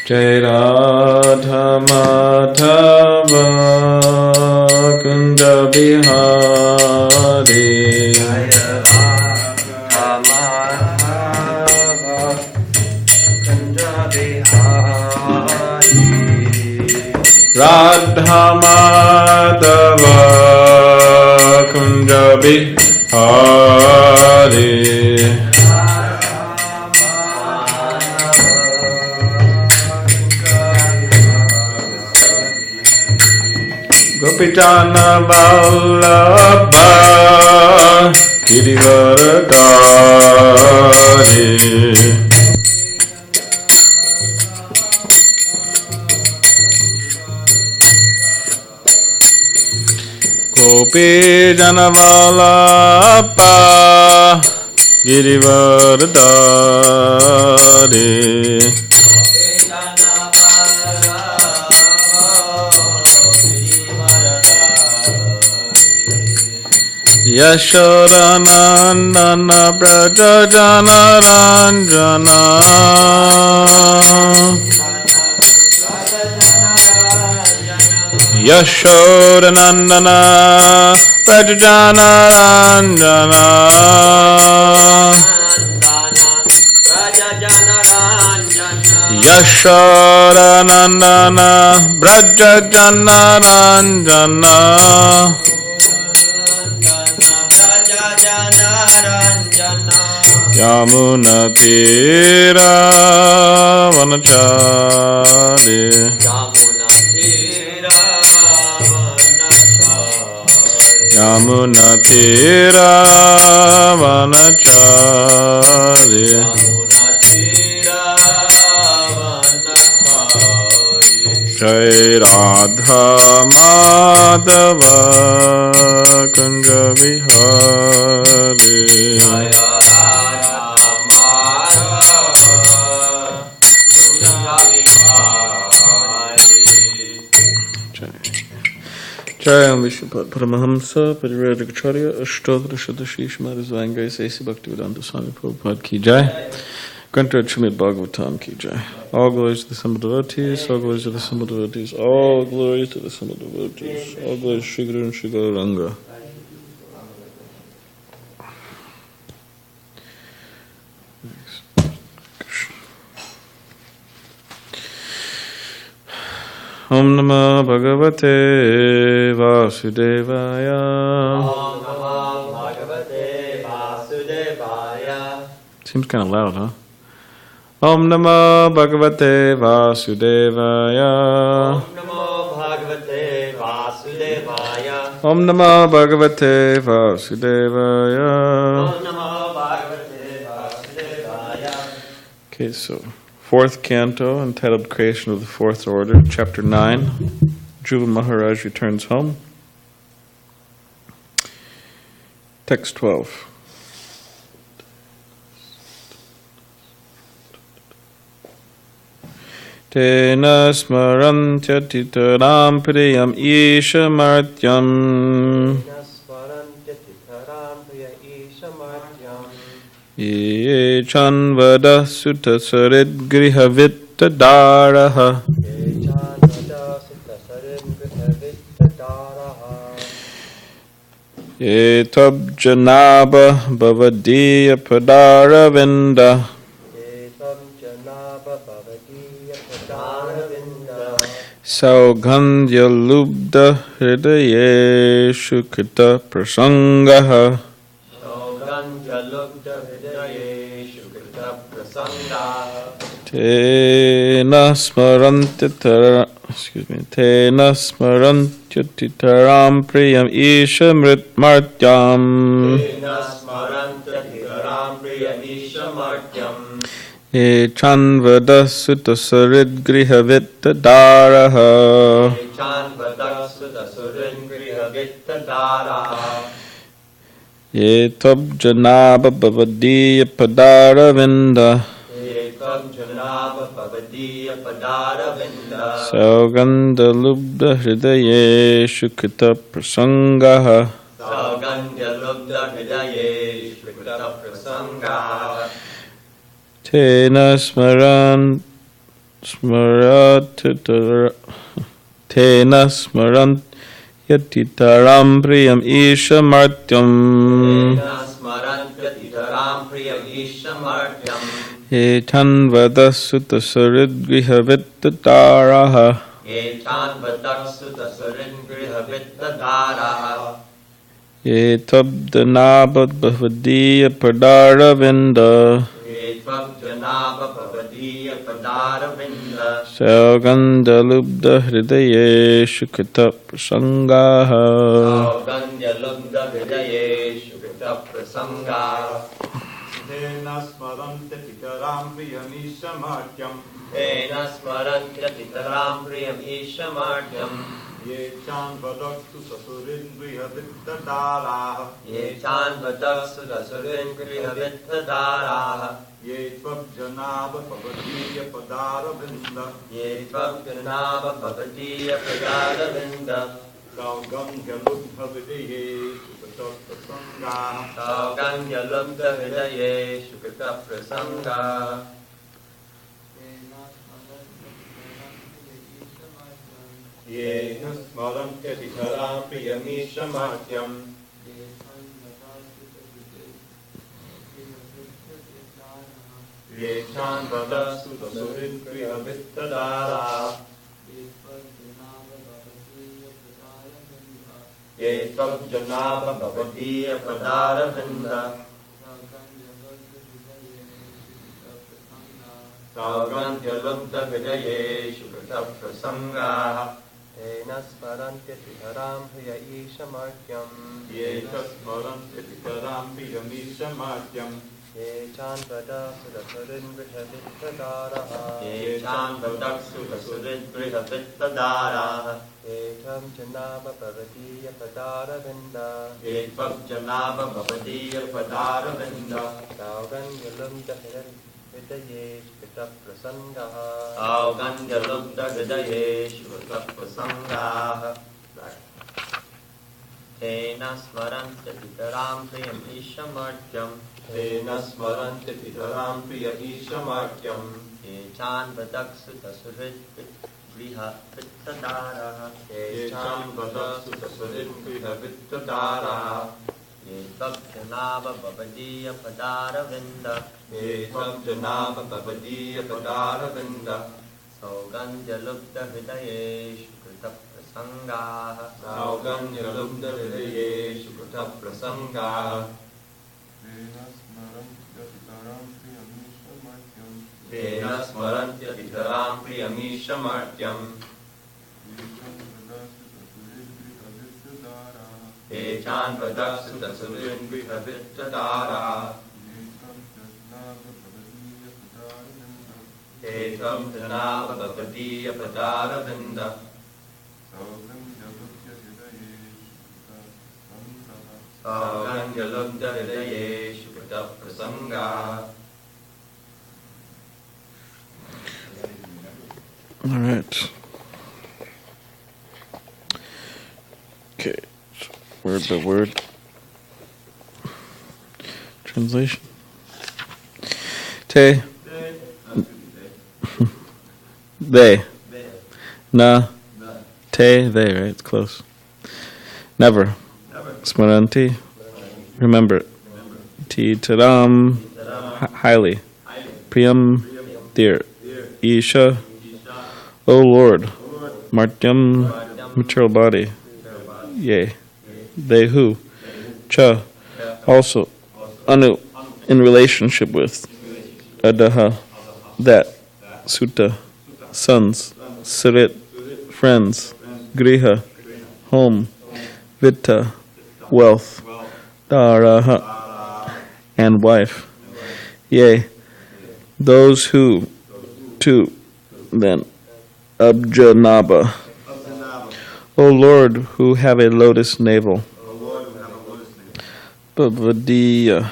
Jai Radha Madhava Kunja Bihari Jai Radha Madhava Kunja Bihari Radha Madhava Kunja Bihari Gopijana Vallabha Girivaradari Gopijana Vallabha Girivaradari Yashodanandana Brajajana Ranjana Yashodanandana Brajajana Ranjana Yashodanandana Brajajana Ranjana Yamuna Tira Vanachari Yamuna Tira Vanachari Jai Radha Madhava Kunja Bihari Jayam Vishnupada Paramahamsa Parivrajacharya Ashtodhra Shadashish Maharajvanga Sesi Bhaktivedanta Swami Prabhupada Ki Jai Granted srimadbhagavatam Ki Jai. All glories to the Samba devotees, all glories to the Samba devotees, all glories to the Samba devotees, all glories to Shri Guru and Shri Gauranga. Om Namah Bhagavate Vasudevaya. Om Namah Bhagavate Vasudevaya. Seems kind of loud, huh? Om Namah Bhagavate Vasudevaya. Om Namah Bhagavate Vasudevaya. Om Namah Bhagavate Vasudevaya. Om Namah Bhagavate Vasudevaya. Okay, so fourth canto entitled Creation of the Fourth Order, chapter 9. Dhruva Maharaj returns home. Text 12. Tena smarantya titaram priyam isha martyam ye chanvada sutta sarid griha vitta daraha ye tab janaba bhavadiya padaravinda Saugandhya lubda hridayeshu kita prasangaha Tena smarantya priyam isha mritmartyam Ye chanvada sutta sarid griha vitta daraha Ye tab janaba bhavadiya padaravinda Saugandha lubda hridayeshu kita prasangaha Tena Smaratitara Tena smarant Yatitaram priyam isha martyam Smarantyaram priyam ishamartyam Etan vadasutta saridgriha vittadaraha Etan vadaksutta sarindriha vittadaraha Etabdanabad bhavadiya padaravinda Etvabjanava bhavadiya padaravinda Saugandalubda hridaye shukata prasangaha Saugandya lubda hridaye shukata prasangaha Tena smarante pitaram priyamishamartyam Tena smarantyaram priyam ishamartyam Ye chan vadaktu sasurindriya vittadaraha Ye chan vadaksu dasurindriya vittadaraha Ye tvabjanava pavadiya padaravinda Ye tvabjanava bhavadiya padaravinda Saugandya lubha vidaye sukataprasangaha Saugandya lubda hridaye shukata prasanga Ye smarante pitaram priyamishamartyam Ye chan vadaktu sasurindriya vittadaraha Ye tvabjanava bhavadiya padaravinda Saugandya lubda hridaye shukata prasanga Tena smarantyaram priya ishamartyam Ye smarante pitaram priyamishamartyam Ye chan vada sudasurindriha vittadaraha Ye chan vadaktu sudasurindriha vittadaraha Ye tam janava bhavadiya padaravinda Ye tvabjanava bhavadiya padaravinda Saugandya lubda hridaye shukata prasangaha Saugandya lubda hridaye shukata prasangaha Tena smarantyaram priyam ishamartyam Tena smarante pitaram priya ishamartyam Ye chan vadaksu dasurindriha vittadaraha Ye chan vadaktu sasurindriha vittadaraha Ye tvabjanava bhavadiya padaravinda Ye tvabjanava bhavadiya padaravinda Saugandya lubda hridaye shukata prasangaha Saugandya lubda hridaye shukata prasangaha Tena smarantya pitaram priyamishamartyam Ye chan vadaktu sasurindriha vittadaraha Ye tvabjanava bhavadiya padaravinda Saugandya lubda hridaye shukata prasangaha All right. Okay. Word by word. Translation. Te. They. Na. Te. They, right? It's close. Never. Smaranti. Remember it. Ti taram. Highly. Priyam. Dear. Isha. O Lord. Martyam. Material body. Yea. They who. Cha. Also. Anu. In relationship with. Adaha. That. Sutta. Sons. Sarit. Friends. Griha. Home. Vitta. Wealth. Daraha. And wife. Yea. Those who. Two. Then. Abjanaba. O Lord, who have a lotus navel. Bhavadiya.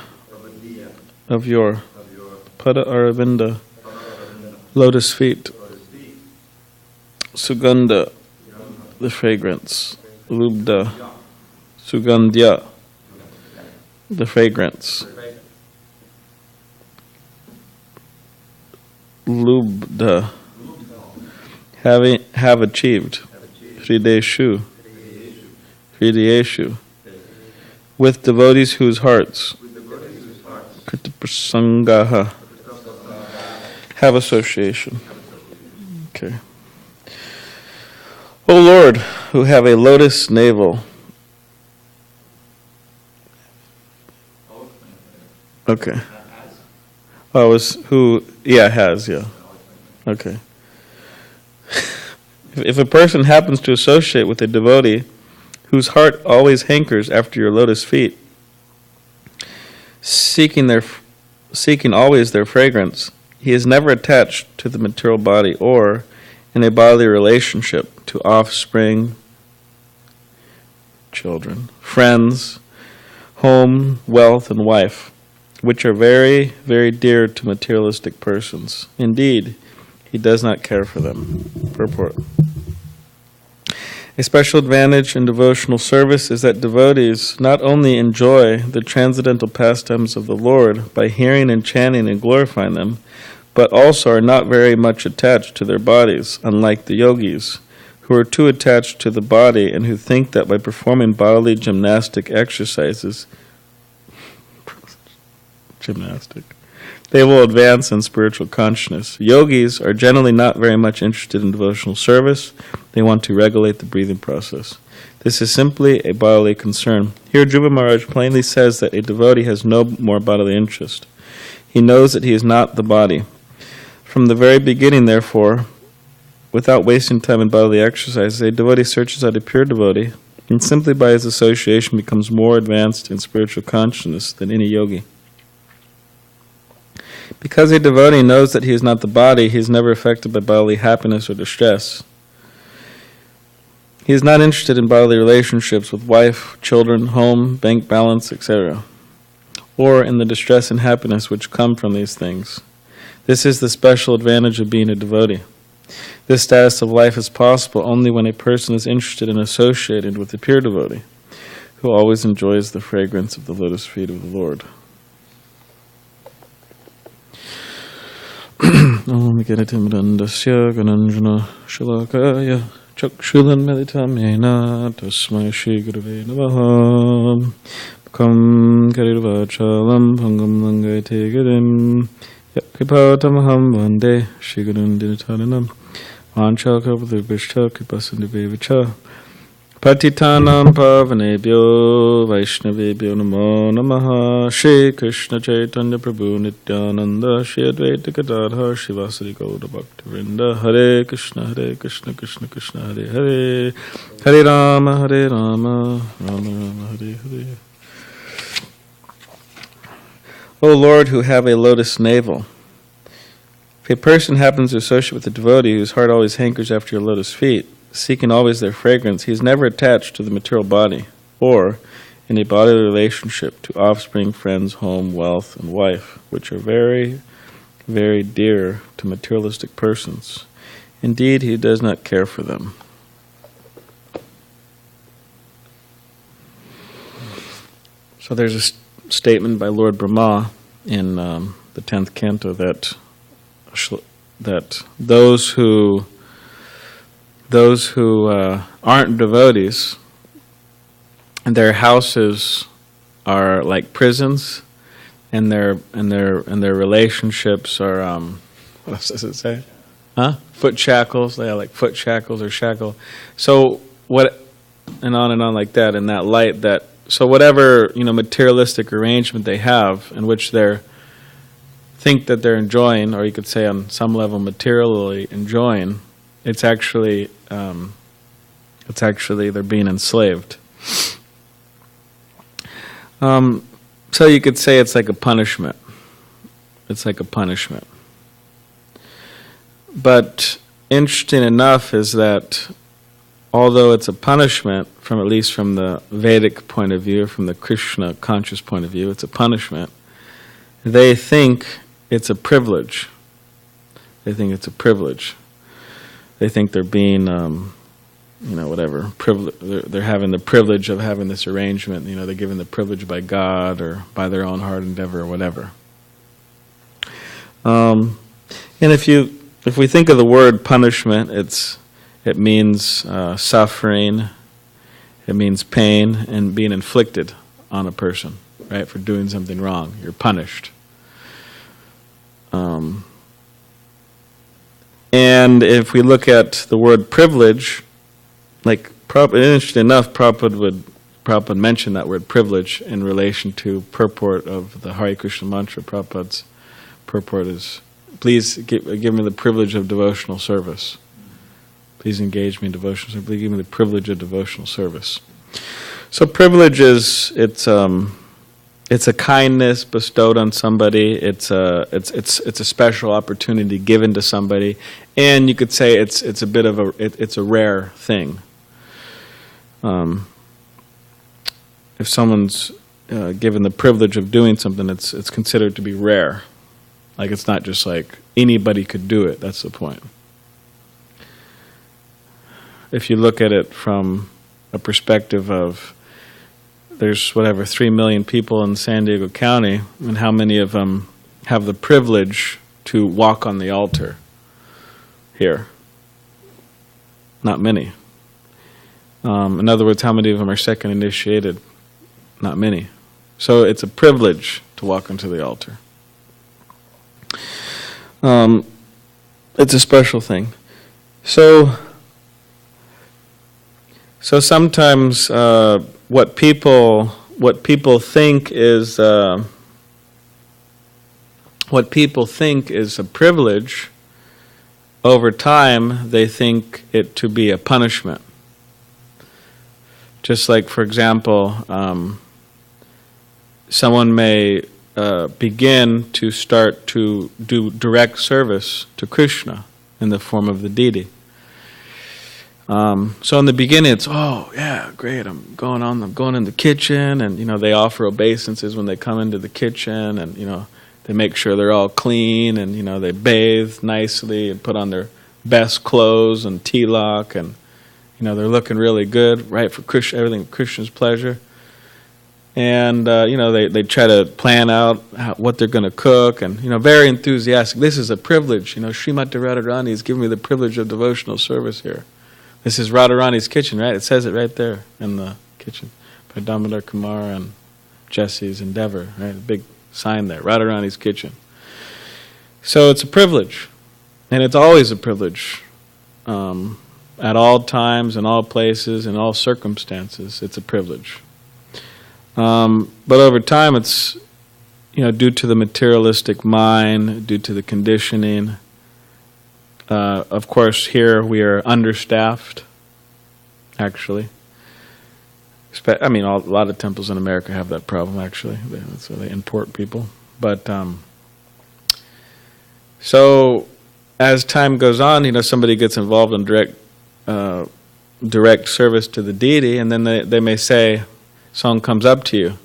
Of your. Pada Aravinda. Lotus feet. Sugandha. The fragrance. Lubda. Sugandhya. The fragrance. Lubda. have achieved. Hrideshu. Hrideshu. With devotees whose hearts. Krita prasangaha. Have association. Okay. O Lord, who have a lotus navel. Okay. Oh, has, yeah. Okay. If a person happens to associate with a devotee whose heart always hankers after your lotus feet, seeking always their fragrance, he is never attached to the material body or in a bodily relationship to offspring, children, friends, home, wealth, and wife, which are very, very dear to materialistic persons. Indeed, he does not care for them. Purport. A special advantage in devotional service is that devotees not only enjoy the transcendental pastimes of the Lord by hearing and chanting and glorifying them, but also are not very much attached to their bodies, unlike the yogis, who are too attached to the body and who think that by performing bodily gymnastic exercises, they will advance in spiritual consciousness. Yogis are generally not very much interested in devotional service. They want to regulate the breathing process. This is simply a bodily concern. Here Dhruva Maharaj plainly says that a devotee has no more bodily interest. He knows that he is not the body. From the very beginning, therefore, without wasting time in bodily exercises, a devotee searches out a pure devotee, and simply by his association becomes more advanced in spiritual consciousness than any yogi. Because a devotee knows that he is not the body, he is never affected by bodily happiness or distress. He is not interested in bodily relationships with wife, children, home, bank balance, etc., or in the distress and happiness which come from these things. This is the special advantage of being a devotee. This status of life is possible only when a person is interested and associated with the pure devotee, who always enjoys the fragrance of the lotus feet of the Lord. Om Genitim Dandasya Gananjana Shalakaya Chakshulan Meditam Yena Tasmai Shri Gurave Namaha Kam Karirvachalam Pangam Langai Tegadim Kripatamaham Vande Shri Gurun Dinataranam Vanchaka Padurvishta Kripasandivevicha Patitanam Pavanebhyo Vaishnavebhyo Namo Namaha Shri Krishna Chaitanya Prabhu Nityananda Shri Advaita Gadadhar Shivasari Gaura Bhaktivinoda Hare Krishna Krishna Krishna Hare Hare Hare Rama Rama Rama Hare Hare. O Lord, who have a lotus navel, if a person happens to associate with a devotee whose heart always hankers after your lotus feet, seeking always their fragrance, he is never attached to the material body, or in a bodily relationship to offspring, friends, home, wealth, and wife, which are very, very dear to materialistic persons. Indeed, he does not care for them. So there's a statement by Lord Brahma in the 10th canto that those who aren't devotees, and their houses are like prisons, and their relationships are what does it say? Foot shackles. They are like foot shackles or shackle. So what, and on like that. In that light, that so whatever materialistic arrangement they have in which they're think that they're enjoying, or you could say on some level materially enjoying, it's actually they're being enslaved. So you could say it's like a punishment. It's like a punishment. But interesting enough is that although it's a punishment, at least from the Vedic point of view, from the Krishna conscious point of view, it's a punishment. They think it's a privilege. They think it's a privilege. They think they're being, whatever. They're having the privilege of having this arrangement. They're given the privilege by God or by their own hard endeavor or whatever. And if you if we think of the word punishment, it means suffering, it means pain, and being inflicted on a person, right, for doing something wrong. You're punished. And if we look at the word privilege, like, interesting enough, Prabhupada mentioned that word privilege in relation to purport of the Hare Krishna mantra. Prabhupada's purport is, please give me the privilege of devotional service. Please engage me in devotional service. Please give me the privilege of devotional service. So privilege is, it's a kindness bestowed on somebody. It's a special opportunity given to somebody, and you could say it's a bit of it's a rare thing. If someone's given the privilege of doing something, it's considered to be rare. Like, it's not just like anybody could do it. That's the point. If you look at it from a perspective of, there's 3 million people in SanDiego County, and how many of them have the privilege to walk on the altar here? Not many. In other words, how many of them are second initiated? Not many. So it's a privilege to walk onto the altar. It's a special thing. So sometimes what people think is a privilege, over time they think it to be a punishment. Just like, for example, someone may begin to start to do direct service to Krishna in the form of the deity. So in the beginning, it's, oh yeah, great, I'm going in the kitchen, and they offer obeisances when they come into the kitchen, and they make sure they're all clean, and they bathe nicely and put on their best clothes and tilak, and they're looking really good, right, for Krishna, everything Krishna's pleasure. And they try to plan out what they're going to cook, and very enthusiastic. This is a privilege. Srimati Radharani has given me the privilege of devotional service here. This is Radharani's kitchen, right? It says it right there in the kitchen by Damodar Kumar and Jesse's Endeavor, right? A big sign there, Radharani's kitchen. So it's a privilege, and it's always a privilege. At all times, in all places, in all circumstances, it's a privilege. But over time, it's due to the materialistic mind, due to the conditioning. Of course, here we are understaffed, actually. A lot of temples in America have that problem, actually. So they import people. But so as time goes on, somebody gets involved in direct service to the deity, and then they may say, someone comes up to you,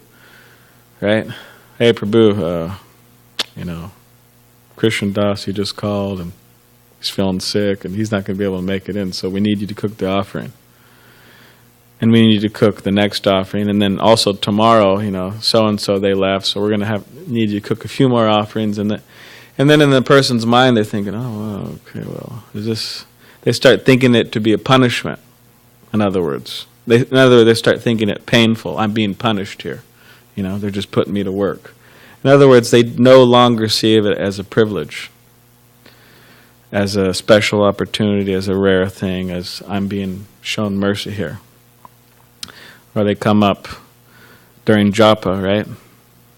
right? Hey, Prabhu, Krishna Das, he just called, and he's feeling sick, and he's not going to be able to make it in, so we need you to cook the offering. And we need you to cook the next offering, and then also tomorrow, so-and-so, they left, so we're going to need you to cook a few more offerings, and then in the person's mind, they're thinking, oh, okay, well, they start thinking it to be a punishment, in other words. They start thinking it painful. I'm being punished here. They're just putting me to work. In other words, they no longer see it as a privilege, as a special opportunity, as a rare thing, as I'm being shown mercy here. Or they come up during japa, right?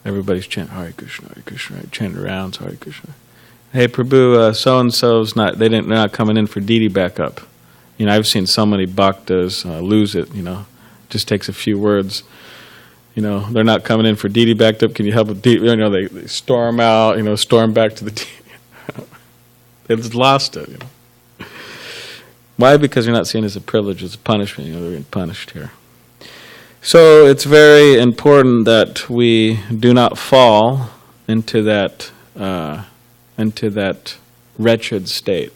Everybody's chanting Hare Krishna, right? Chanting around Hare Krishna. Hey, Prabhu, so-and-so's they're not coming in for deity backup. I've seen so many bhaktas lose it, just takes a few words. They're not coming in for deity backup. Can you help with deity? They storm out, storm back to the deity. They just lost it, Why? Because you're not seeing it as a privilege, as a punishment. They're being punished here. So it's very important that we do not fall into that wretched state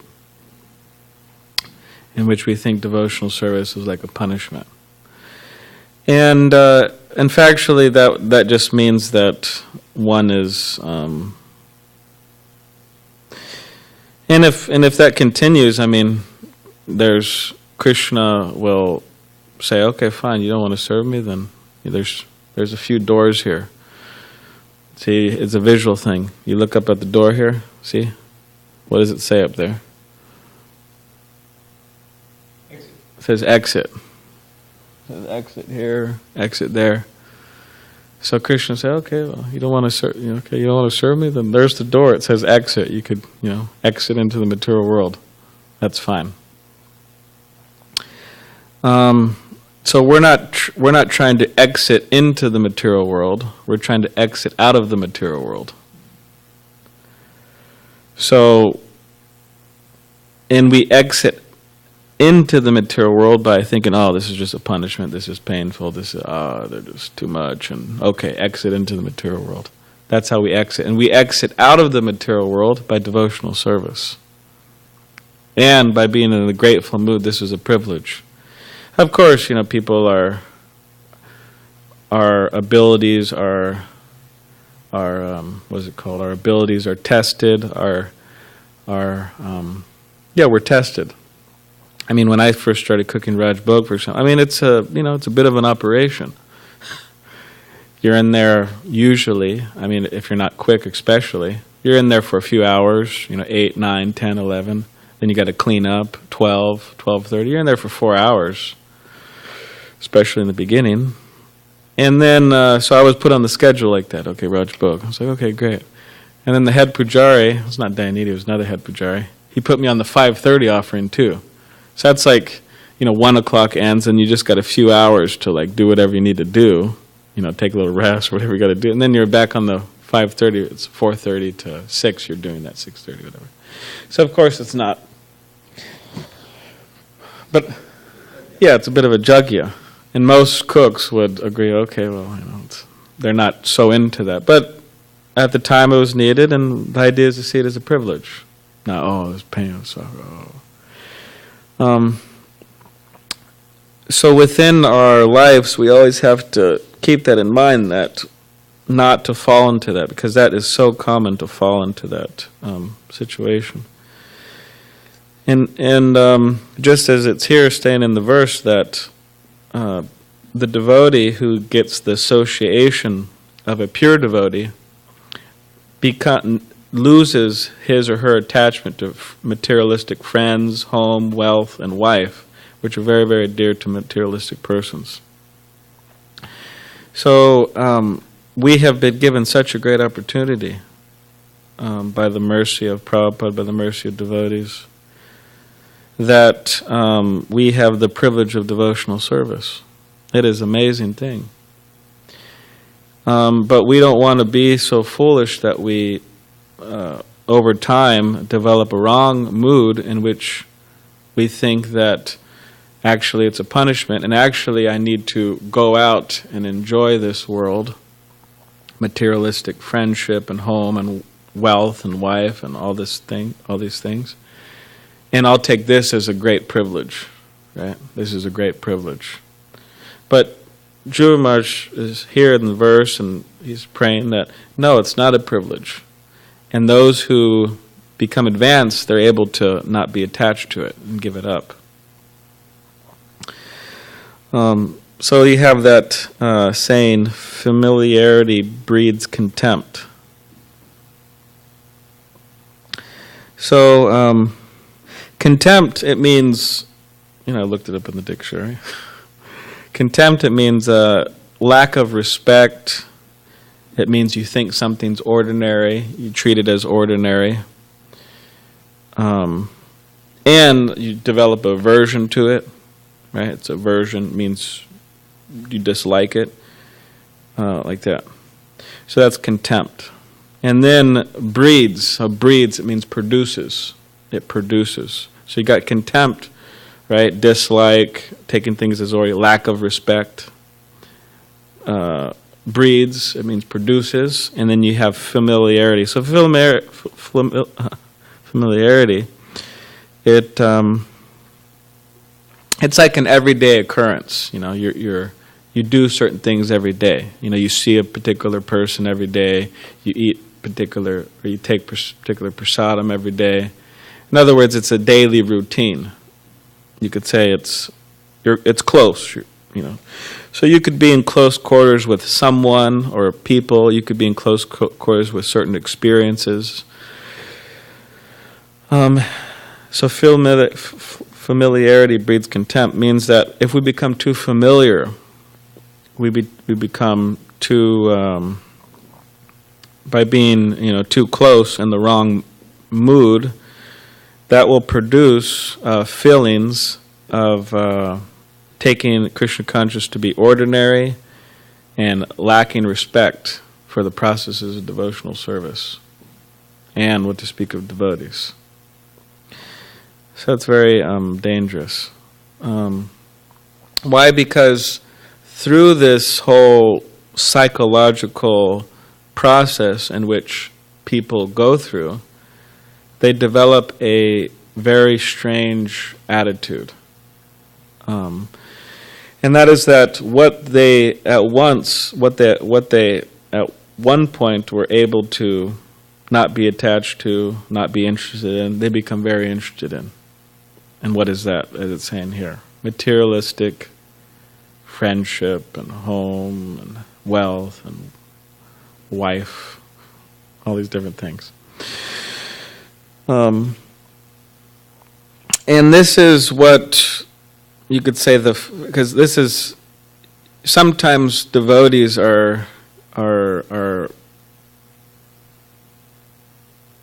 in which we think devotional service is like a punishment. And factually, that just means that one is, And if that continues, I mean, there's Krishna will say, okay, fine, you don't want to serve me, then there's a few doors here. See, it's a visual thing. You look up at the door here, see? What does it say up there? Exit. It says exit. It says exit here, exit there. So Krishna said, okay, well, you don't want to serve, you don't want to serve me, then there's the door. It says exit. You could, exit into the material world. That's fine. So we're not trying to exit into the material world. We're trying to exit out of the material world. So, and we exit into the material world by thinking, oh, this is just a punishment, this is painful, this is, they're just too much, and okay, exit into the material world. That's how we exit. And we exit out of the material world by devotional service. And by being in a grateful mood. This is a privilege. Of course, people our abilities are what's it called? Our abilities are tested. We're tested. I mean, when I first started cooking Raj Bhog, for example, I mean, it's a bit of an operation. You're in there usually, I mean, if you're not quick especially, you're in there for a few hours, 8, 9, 10, 11. Then you got to clean up, 12, 12:30. You're in there for 4 hours, especially in the beginning. And then, so I was put on the schedule like that. Okay, Raj Bhog. I was like, okay, great. And then the head pujari, it's not Dayanidhi, it was another head pujari, he put me on the 5:30 offering too. So that's like, 1 o'clock ends and you just got a few hours to like do whatever you need to do, take a little rest, whatever you got to do. And then you're back on the 5:30, it's 4:30 to 6, you're doing that 6:30, whatever. So of course it's not. But yeah, it's a bit of a jagya. And most cooks would agree, okay, well, they're not so into that. But at the time it was needed, and the idea is to see it as a privilege. Not, oh, there's pain and sorrow. So within our lives, we always have to keep that in mind, that not to fall into that, because that is so common to fall into that situation. And just as it's here, staying in the verse, that the devotee who gets the association of a pure devotee loses his or her attachment to materialistic friends, home, wealth, and wife, which are very, very dear to materialistic persons. So we have been given such a great opportunity by the mercy of Prabhupada, by the mercy of devotees, that we have the privilege of devotional service. It is an amazing thing. But we don't want to be so foolish that we, over time, develop a wrong mood in which we think that actually it's a punishment, and actually I need to go out and enjoy this world, materialistic friendship and home and wealth and wife and all these things. And I'll take this as a great privilege, right? This is a great privilege. But Dhruva Maharaj is here in the verse, and he's praying that, no, it's not a privilege. And those who become advanced, they're able to not be attached to it and give it up. So you have that saying, familiarity breeds contempt. So contempt, it means, I looked it up in the dictionary. Contempt, it means lack of respect. It means you think something's ordinary, you treat it as ordinary. And you develop aversion to it, right? It's aversion, means you dislike it, like that. So that's contempt. And then breeds, so breeds, it means produces. It produces. So you got contempt, right? Dislike, taking things as ordinary, lack of respect. Breeds, it means produces. And then you have familiarity. So familiarity, it's like an everyday occurrence. You do certain things every day. You see a particular person every day. You eat particular, or you take particular prasadam every day. In other words, it's a daily routine. You could say it's close, you know. So you could be in close quarters with someone or people. You could be in close quarters with certain experiences. So familiarity breeds contempt means that if we become too familiar, we become too, by being, you know, too close in the wrong mood, that will produce feelings of taking Krishna consciousness to be ordinary and lacking respect for the processes of devotional service, and what to speak of devotees. So it's very dangerous. Why? Because through this whole psychological process in which people go through, they develop a very strange attitude. And that is that what they at one point were able to not be attached to, not be interested in, they become very interested in. And what is that, as it's saying here? Materialistic friendship and home and wealth and wife, all these different things. And this is what you could say because this is, sometimes devotees are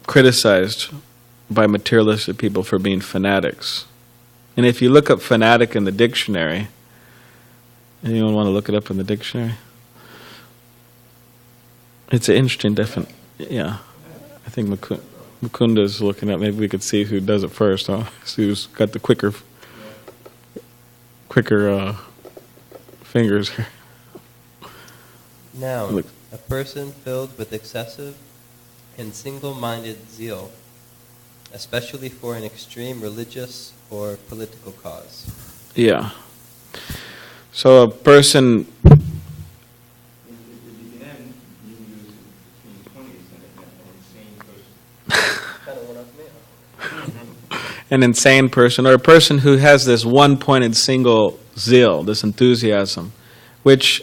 criticized by materialistic people for being fanatics. And if you look up fanatic in the dictionary, anyone want to look it up in the dictionary? It's an interesting definition. Yeah, I think Mukunda's looking up. Maybe we could see who does it first. Huh? See who's got the quicker fingers here. Noun, a person filled with excessive and single-minded zeal, especially for an extreme religious or political cause. Yeah. So a person... an insane person, or a person who has this one-pointed single zeal, this enthusiasm, which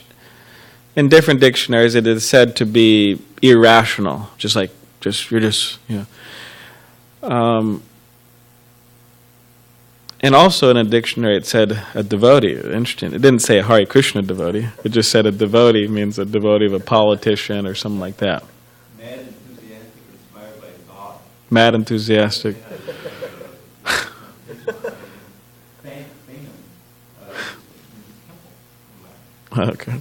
in different dictionaries it is said to be irrational, and also in a dictionary it said a devotee. Interesting. It didn't say a Hare Krishna devotee. It just said a devotee means a devotee of a politician or something like that. Mad, enthusiastic, inspired by God. Mad, enthusiastic. Okay.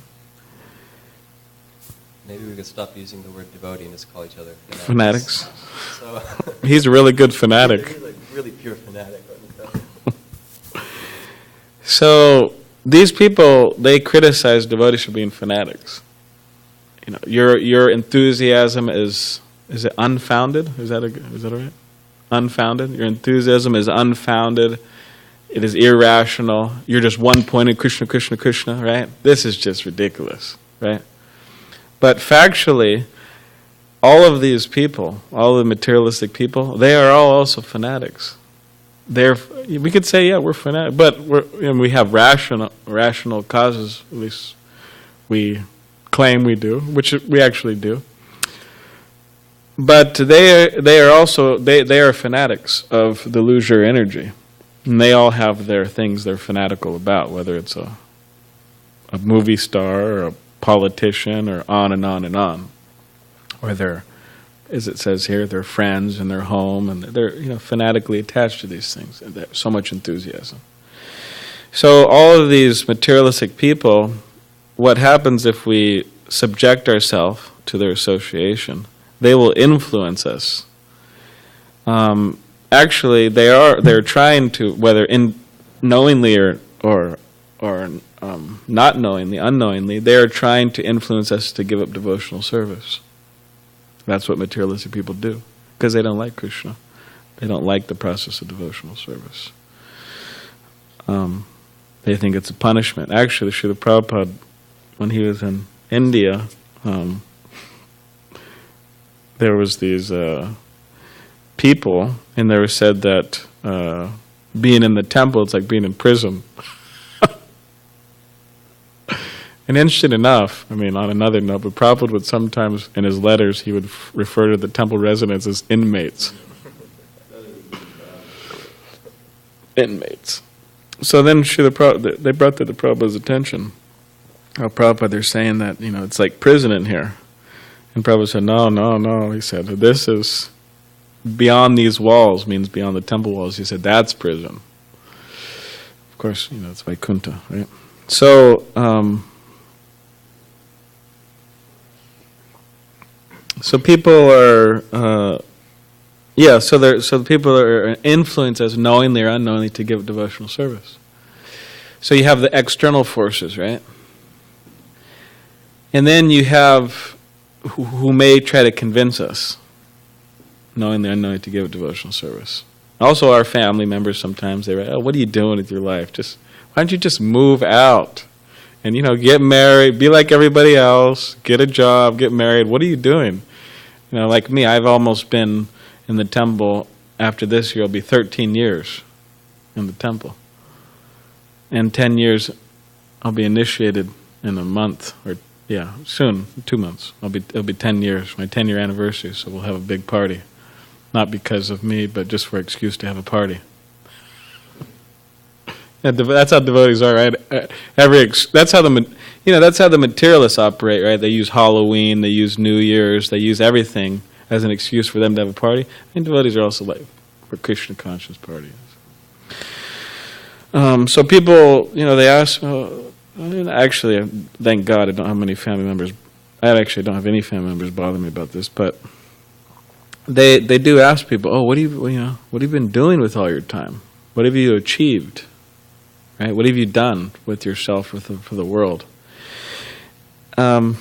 Maybe we could stop using the word devotee and just call each other Fanatics. So He's a really good fanatic. He's like really pure fanatic. So these people, they criticize devotees for being fanatics. You know, your enthusiasm is it unfounded? Is that right? Unfounded. Your enthusiasm is unfounded. It is irrational. You're just one-pointed, Krishna, Krishna, Krishna, right? This is just ridiculous, right? But factually, all of these people, all the materialistic people, they are all also fanatics. We could say, yeah, we're fanatics, but we have rational causes, at least we claim we do, which we actually do. But they are fanatics of the illusory energy. And they all have their things they're fanatical about, whether it's a movie star or a politician or on and on and on. Or they're, as it says here, their friends and their home, and they're fanatically attached to these things. And there's so much enthusiasm. So all of these materialistic people, what happens if we subject ourselves to their association? They will influence us. Actually, they're trying to, whether knowingly or not knowingly, unknowingly, they are trying to influence us to give up devotional service. That's what materialistic people do, because they don't like Krishna. They don't like the process of devotional service. They think it's a punishment. Actually, Srila Prabhupada, when he was in India, there was these people, and they were said that being in the temple, it's like being in prison. And interesting enough, I mean, on another note, but Prabhupada would sometimes, in his letters, he would refer to the temple residents as inmates. Inmates. So then they brought that to Prabhupada's attention. Oh, Prabhupada, they're saying that, it's like prison in here. And Prabhupada said, no. He said, this is beyond these walls, means beyond the temple walls. He said, that's prison. Of course, it's Vaikuntha, right? So, so people are, so people are influenced as knowingly or unknowingly to give devotional service. So you have the external forces, right? And then you have who may try to convince us, knowingly or unknowingly, to give devotional service. Also our family members sometimes, they write, oh, what are you doing with your life? Why don't you just move out? And, get married, be like everybody else, get a job, get married. What are you doing? Like me, I've almost been in the temple. After this year, it'll be 13 years in the temple. And 10 years, I'll be initiated in a month, or soon, 2 months. It'll be 10 years, my 10-year anniversary, so we'll have a big party. Not because of me, but just for an excuse to have a party. That's how devotees are, right? That's how the materialists operate, right? They use Halloween, they use New Year's, they use everything as an excuse for them to have a party. And devotees are also like for Krishna conscious parties. So people, they ask. Actually, thank God, I don't have many family members. I actually don't have any family members bother me about this, but they do ask people, oh, what have you been doing with all your time? What have you achieved? Right? What have you done with yourself, for the world? So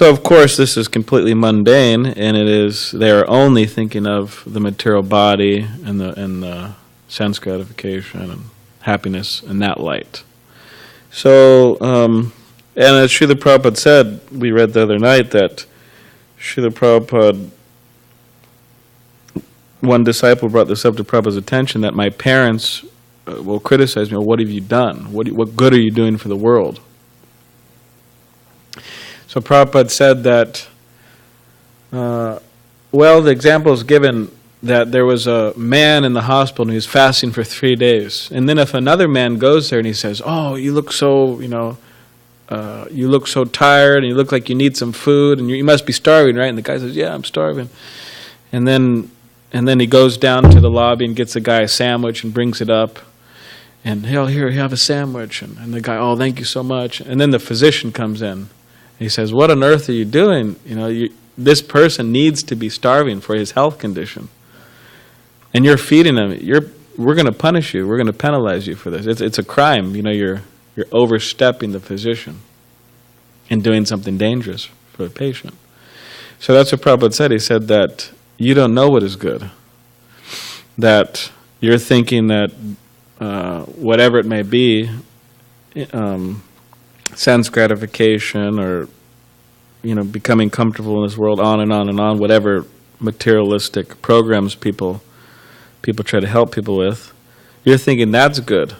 of course this is completely mundane, and they are only thinking of the material body and the sense gratification and happiness in that light. So, and as Srila Prabhupada said, we read the other night that Srila Prabhupada, one disciple brought this up to Prabhupada's attention, that my parents will criticize me, well, what have you done? What good are you doing for the world? So Prabhupada said that, the example is given that there was a man in the hospital and he was fasting for 3 days. And then if another man goes there and he says, oh, you look so, you look so tired and you look like you need some food and you must be starving, right? And the guy says, yeah, I'm starving. And then he goes down to the lobby and gets the guy a sandwich and brings it up. And here, have a sandwich. And the guy, oh, thank you so much. And then the physician comes in. And he says, what on earth are you doing? This person needs to be starving for his health condition. And you're feeding him. We're going to punish you. We're going to penalize you for this. It's a crime. You're overstepping the physician and doing something dangerous for the patient. So that's what Prabhupada said. He said that you don't know what is good. That you're thinking that whatever it may be, sense gratification or becoming comfortable in this world, on and on and on, whatever materialistic programs people try to help people with, you're thinking that's good.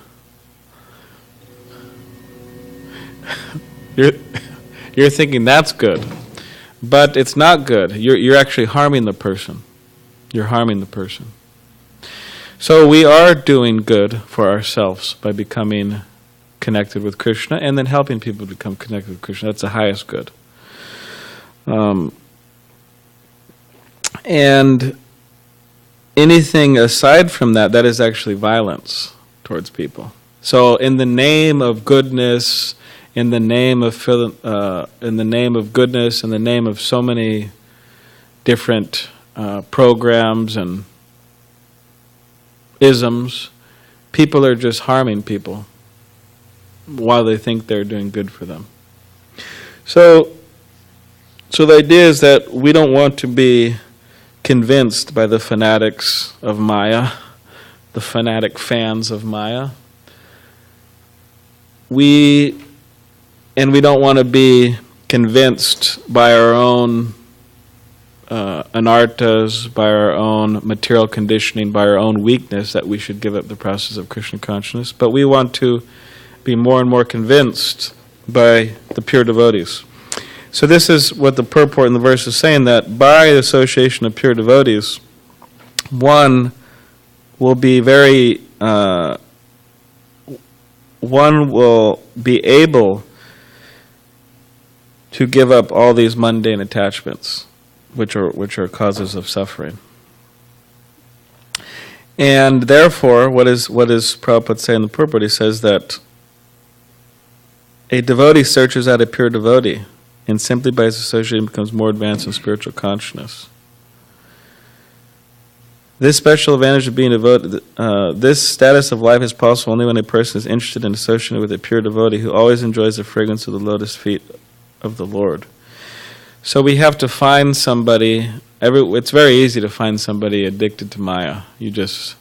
You're thinking that's good, but it's not good. You're actually harming the person. You're harming the person. So we are doing good for ourselves by becoming connected with Krishna and then helping people become connected with Krishna. That's the highest good. And anything aside from that is actually violence towards people. So in the name of goodness, in the name of goodness, in the name of so many different programs and isms, people are just harming people while they think they're doing good for them. So the idea is that we don't want to be convinced by the fanatics of Maya, the fanatic fans of Maya. We don't want to be convinced by our own anartas, by our own material conditioning, by our own weakness, that we should give up the process of Krishna consciousness. But we want to be more and more convinced by the pure devotees. So this is what the purport in the verse is saying, that by association of pure devotees, one will be one will be able to give up all these mundane attachments, which are causes of suffering. And therefore, what is Prabhupada saying in the purport? He says that a devotee searches out a pure devotee, and simply by his association becomes more advanced in spiritual consciousness. This special advantage of being devoted, this status of life is possible only when a person is interested in associating with a pure devotee who always enjoys the fragrance of the lotus feet of the Lord. So we have to find somebody. It's very easy to find somebody addicted to Maya. You just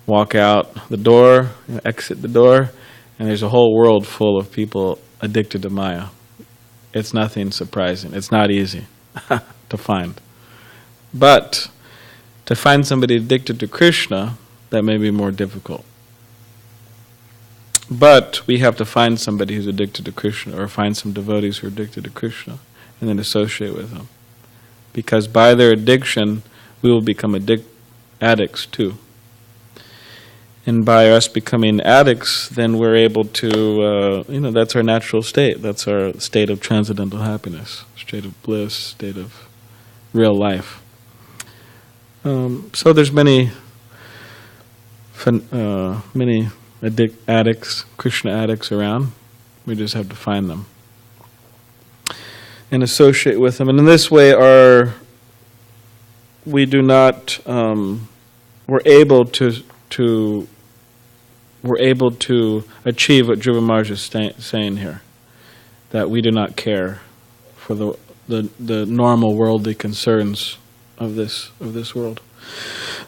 walk out the door, exit the door, and there's a whole world full of people addicted to Maya. It's nothing surprising. It's not easy to find. But to find somebody addicted to Krishna, that may be more difficult. But we have to find somebody who's addicted to Krishna, or find some devotees who are addicted to Krishna, and then associate with them. Because by their addiction, we will become addicts too. And by us becoming addicts, then we're able to, that's our natural state. That's our state of transcendental happiness, state of bliss, state of real life. So there's many addicts, Krishna addicts around. We just have to find them and associate with them. And in this way, we're able to achieve what Dhruva Maharaj is saying here, that we do not care for the normal worldly concerns of this world.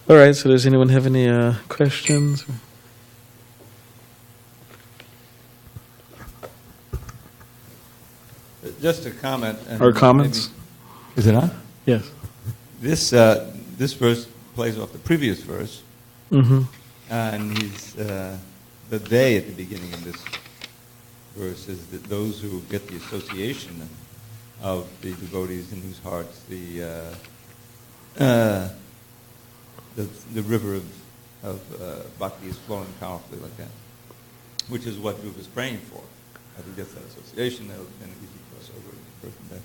All right. So, does anyone have any questions? Just a comment. Or comments? Is it on? Yes. This verse plays off the previous verse, and he's the they at the beginning of this verse is that those who get the association of the devotees in whose hearts the river of bhakti is flowing powerfully like that, which is what Dhruva is praying for. As he gets that association, then easy cross over from there.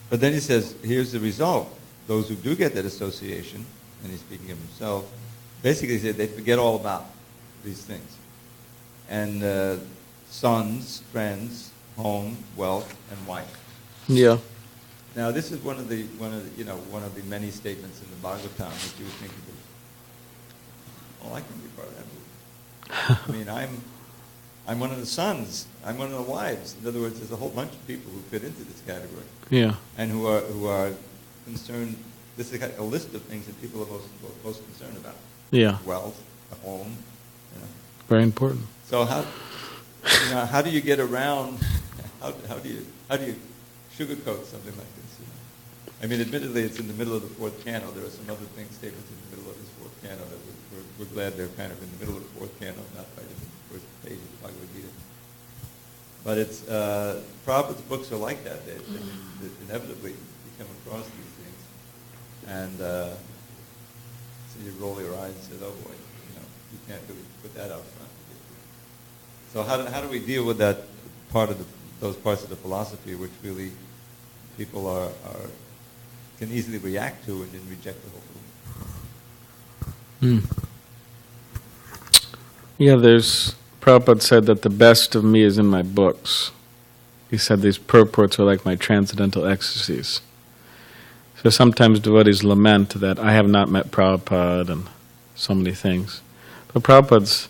But then he says, here's the result. Those who do get that association, and he's speaking of himself, basically he said they forget all about these things. And sons, friends, home, wealth, and wife. Yeah. Now this is one of the many statements in the Bhagavatam that you would think of. Well, I can be part of that movement. I mean, I'm one of the sons. I'm one of the wives. In other words, there's a whole bunch of people who fit into this category. Yeah. And who are concerned. This is a list of things that people are most concerned about. Yeah. Wealth, a home. Very important. So how do you get around? How do you sugarcoat something like this? I mean, admittedly, it's in the middle of the fourth canto. There are some other statements in the middle of this fourth canto that we're glad they're kind of in the middle of the fourth canto, not right in the first page of the Bhagavad Gita. But it's Prabhupada's books are like that. They inevitably you come across these things, and so you roll your eyes and say, "Oh boy, you can't really put that out front." So how do we deal with that part of those parts of the philosophy which really people can easily react to and then reject the whole thing? Yeah, Prabhupada said that the best of me is in my books. He said these purports are like my transcendental ecstasies. So sometimes devotees lament that I have not met Prabhupada and so many things. But Prabhupada's,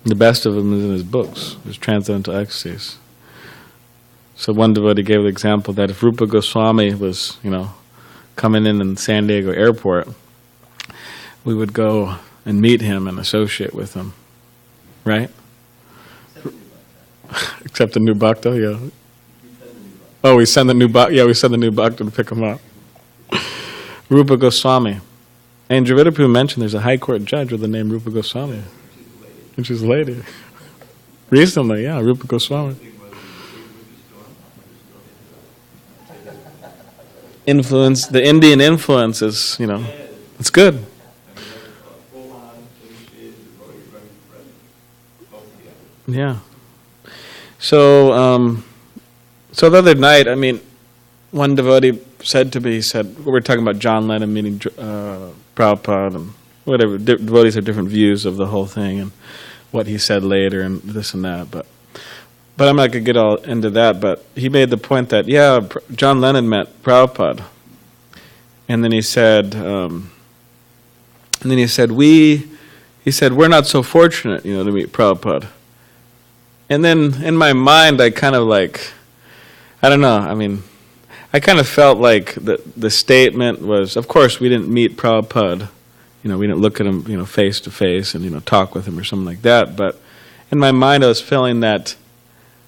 the best of them is in his books, his transcendental ecstasies. So one devotee gave the example that if Rupa Goswami was, coming in SanDiego airport, we would go and meet him and associate with him. Right? Except the new bhakta, yeah. Oh, we send the new bhakta. Yeah, we send the new bhakta to pick him up. Rupa Goswami. And Dravida mentioned there's a high court judge with the name Rupa Goswami. Which is lady. Recently, yeah, Rupa Goswami. Influence, the Indian influence is, it's good. Yeah. So, so the other night, one devotee said to me, he said, we were talking about John Lennon meeting Prabhupada and whatever, devotees have different views of the whole thing and what he said later and this and that, but I'm not going to get all into that, but he made the point that, John Lennon met Prabhupada. And then he said, we're not so fortunate, to meet Prabhupada. And then in my mind, I kind of I don't know, I kind of felt like the statement was, of course, we didn't meet Prabhupada. We didn't look at him, face to face and, talk with him or something like that. But in my mind, I was feeling that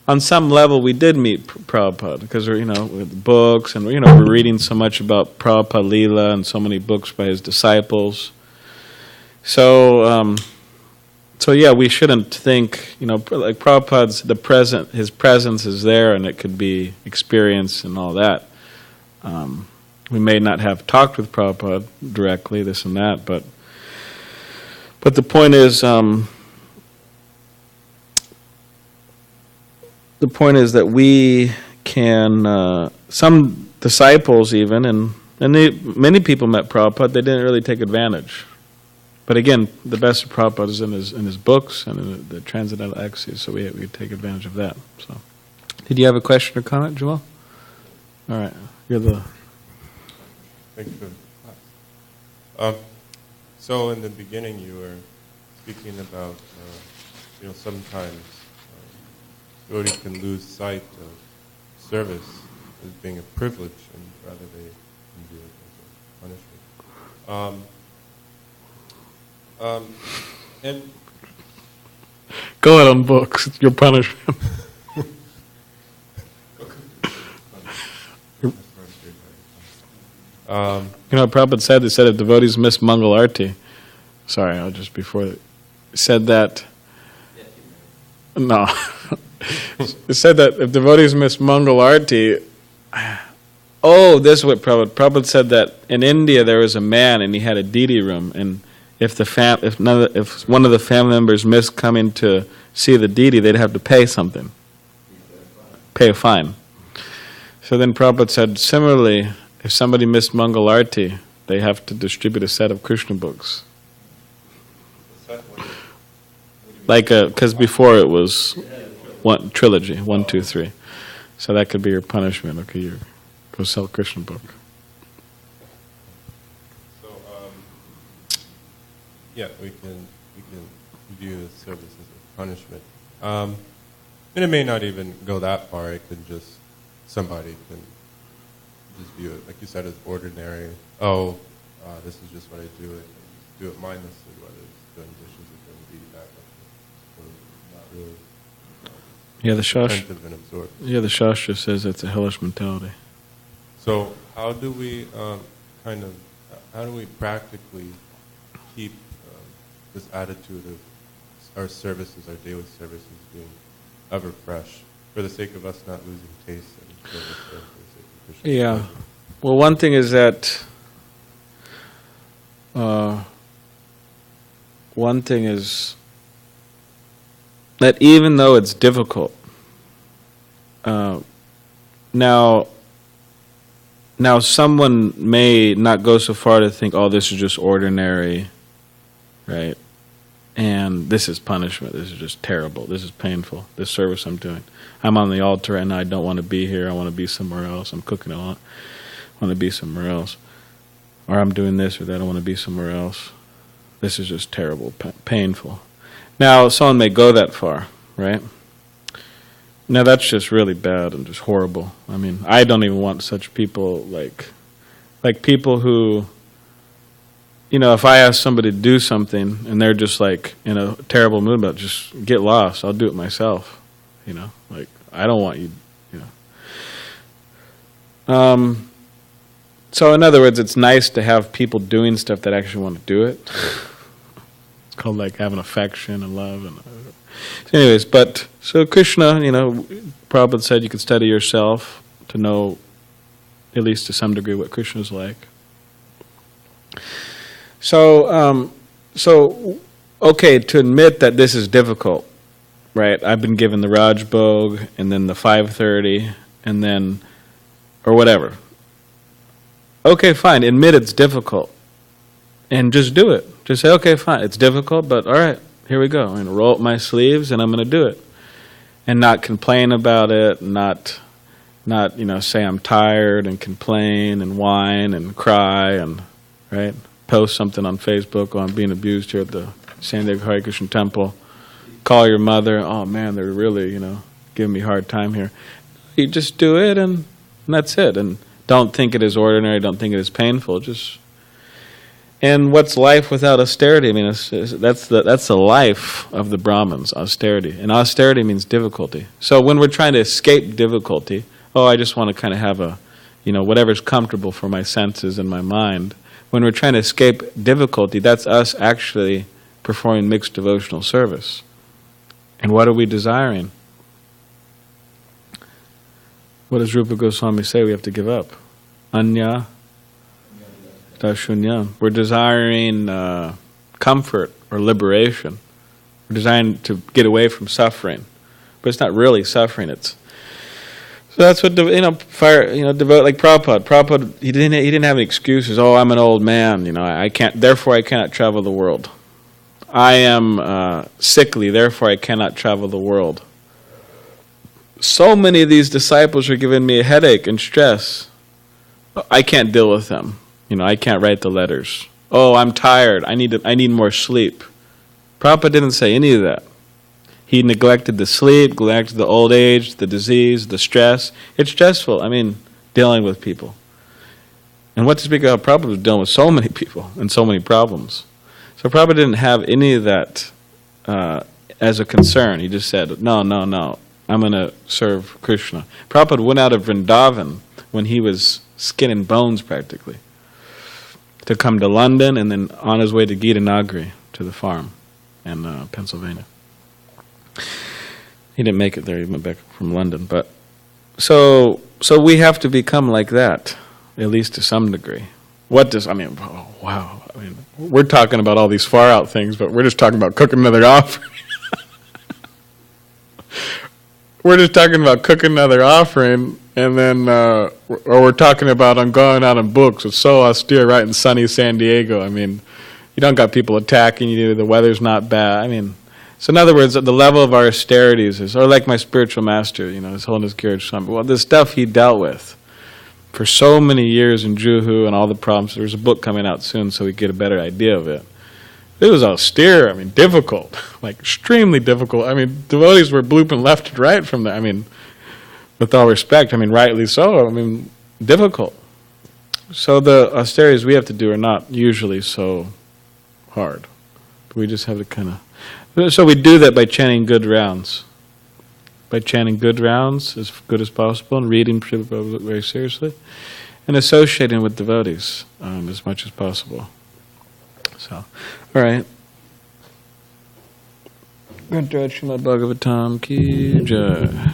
on some level we did meet Prabhupada because we're, with books and, we're reading so much about Prabhupada Leela and so many books by his disciples. So, we shouldn't think, like Prabhupada's his presence is there and it could be experienced and all that. We may not have talked with Prabhupada directly, this and that, but the point is, that we can, some disciples even, and many people met Prabhupada, they didn't really take advantage. But again, the best of Prabhupada is in his books and in the Transcendental Ecstasy, so we take advantage of that. So, did you have a question or comment, Joel? All right, you're the... Thank you. So in the beginning you were speaking about, sometimes devotees can lose sight of service as being a privilege and rather they can view it as a punishment. And go ahead on books, it's your punishment. Prabhupada said, they said if devotees miss Mangal Arti, said that, no, it said that if devotees miss Mangal Arti, this is what Prabhupada said, that in India there was a man and he had a deity room, and if one of the family members missed coming to see the deity, they'd have to pay something, pay a fine. So then Prabhupada said, similarly, if somebody missed Mangal Arti, they have to distribute a set of Krishna books. Because before it was one trilogy, 1, 2, 3. So that could be your punishment. Okay, you go sell a Krishna book. So, we can view the service as a punishment. And it may not even go that far. It could just, somebody can just view it, like you said, as ordinary. This is just what I do. It do it mindlessly, whether it's doing dishes or doing beating back. Not really attentive and absorbed. Yeah, the Shastra says it's a hellish mentality. So how do we practically keep this attitude of our services, our daily services, being ever fresh, for the sake of us not losing taste and service, for the sake of Krishna? Yeah. Well, one thing is that even though it's difficult, now someone may not go so far to think, this is just ordinary, right? And this is punishment. This is just terrible. This is painful. This service I'm doing. I'm on the altar and I don't want to be here. I want to be somewhere else. I'm cooking a lot. I want to be somewhere else. Or I'm doing this or that. I want to be somewhere else. This is just terrible, painful. Now, someone may go that far, right? Now, that's just really bad and just horrible. I mean, I don't even want such people, like people who, if I ask somebody to do something and they're just like in a terrible mood about it, just get lost. I'll do it myself. I don't want you, So in other words, it's nice to have people doing stuff that actually want to do it. It's called like having affection and love. And anyways, but so Krishna, Prabhupada said you could study yourself to know, at least to some degree, what Krishna's like. So, okay, to admit that this is difficult, right? I've been given the Raj Bhog, and then the 5:30, and then, or whatever. Okay, fine, admit it's difficult, and just do it. Just say, okay, fine, it's difficult, but all right, here we go. I'm going to roll up my sleeves, and I'm going to do it. And not complain about it, not say I'm tired, and complain, and whine, and cry, and, right? Post something on Facebook, I'm being abused here at the SanDiego Hare Krishna Temple. Call your mother, oh man, they're really, giving me a hard time here. You just do it, and that's it. And don't think it is ordinary, don't think it is painful. And what's life without austerity? I mean, that's the life of the Brahmins, austerity. And austerity means difficulty. So when we're trying to escape difficulty, I just want to kind of have whatever's comfortable for my senses and my mind. When we're trying to escape difficulty, that's us actually performing mixed devotional service. And what are we desiring? What does Rupa Goswami say we have to give up? Anya dashunyam. We're desiring comfort or liberation. We're desiring to get away from suffering. But it's not really suffering, so that's what devote like Prabhupada. Prabhupada, he didn't have any excuses. Oh, I'm an old man. I can't. Therefore, I cannot travel the world. I am sickly. Therefore, I cannot travel the world. So many of these disciples are giving me a headache and stress. I can't deal with them. I can't write the letters. Oh, I'm tired. I need more sleep. Prabhupada didn't say any of that. He neglected the sleep, neglected the old age, the disease, the stress. It's stressful, dealing with people. And what to speak of, Prabhupada was dealing with so many people and so many problems. So Prabhupada didn't have any of that as a concern. He just said, no, I'm going to serve Krishna. Prabhupada went out of Vrindavan when he was skin and bones practically to come to London, and then on his way to Gita Nagari, to the farm in Pennsylvania. He didn't make it there. He went back from London. But so we have to become like that, at least to some degree. Wow. We're talking about all these far out things, but we're just talking about cooking another offering. We're just talking about cooking another offering, and then, or we're talking about I'm going out on books. It's so austere, right in sunny SanDiego. You don't got people attacking you. The weather's not bad. So in other words, the level of our austerities is, or like my spiritual master, His Holiness Giri Swami. Well, the stuff he dealt with for so many years in Juhu and all the problems. There's a book coming out soon, so we get a better idea of it. It was austere. Difficult, like extremely difficult. Devotees were blooping left and right from that. With all respect, rightly so. Difficult. So the austerities we have to do are not usually so hard. We just have to kind of. So we do that by chanting good rounds. By chanting good rounds as good as possible and reading Prabhupada very seriously, and associating with devotees as much as possible. So, all right. Srimadbhagavatam ki jai.